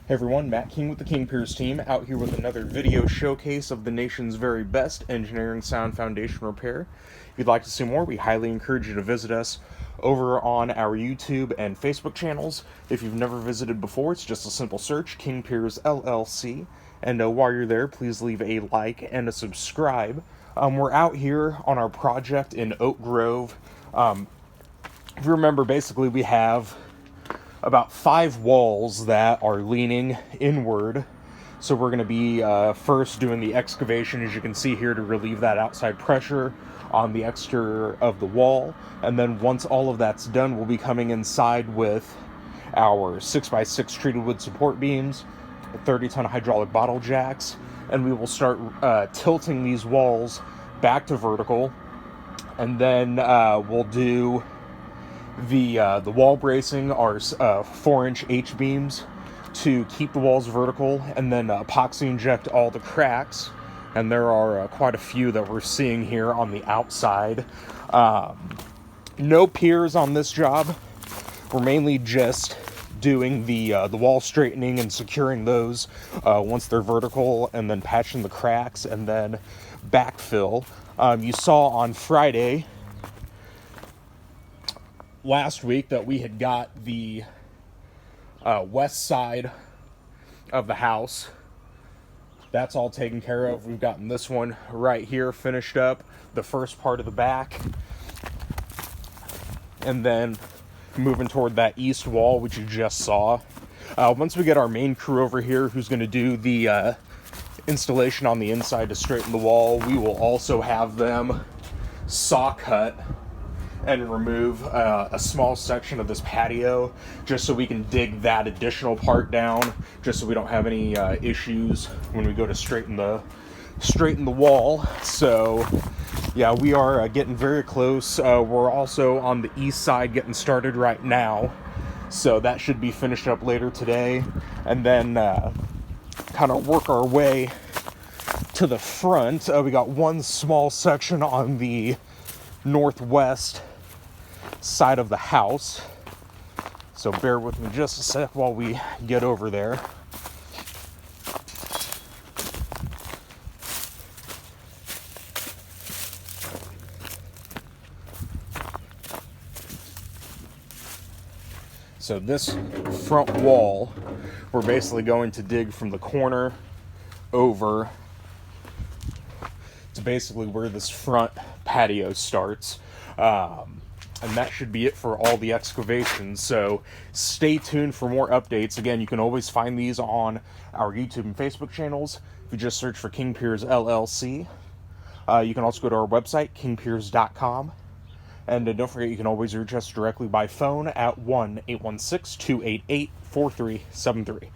Hey everyone, Matt King with the King Piers team, out here with another video showcase of the nation's very best engineering sound foundation repair. If you'd like to see more, we highly encourage you to visit us over on our YouTube and Facebook channels. If you've never visited before, it's just a simple search, King Piers LLC. And while you're there, please leave a like and a subscribe. We're out here on our project in Oak Grove. If you remember, basically we have about 5 walls that are leaning inward. So we're going to be first doing the excavation, as you can see here, to relieve that outside pressure on the exterior of the wall. And then once all of that's done, we'll be coming inside with our 6x6 treated wood support beams, 30-ton hydraulic bottle jacks, and we will start tilting these walls back to vertical. And then we'll do the wall bracing are 4-inch H-beams to keep the walls vertical, and then epoxy inject all the cracks. And there are quite a few that we're seeing here on the outside. No piers on this job. We're mainly just doing the wall straightening and securing those once they're vertical, and then patching the cracks, and then backfill. You saw on Friday last week that we had got the west side of the house. That's all taken care of. We've gotten this one right here finished up, the first part of the back, and then moving toward that east wall, which you just saw. Once we get our main crew over here, who's going to do the installation on the inside to straighten the wall, we will also have them saw cut and remove a small section of this patio, just so we can dig that additional part down, just so we don't have any issues when we go to straighten the wall. So yeah, we are getting very close. We're also on the east side getting started right now, so that should be finished up later today, and then kind of work our way to the front. We got one small section on the northwest side of the house, so bear with me just a sec while we get over there. So this front wall, we're basically going to dig from the corner over to basically where this front patio starts. And that should be it for all the excavations. So stay tuned for more updates. Again, you can always find these on our YouTube and Facebook channels if you just search for King Piers LLC. You can also go to our website, kingpiers.com. And don't forget, you can always reach us directly by phone at 1-816-288-4373.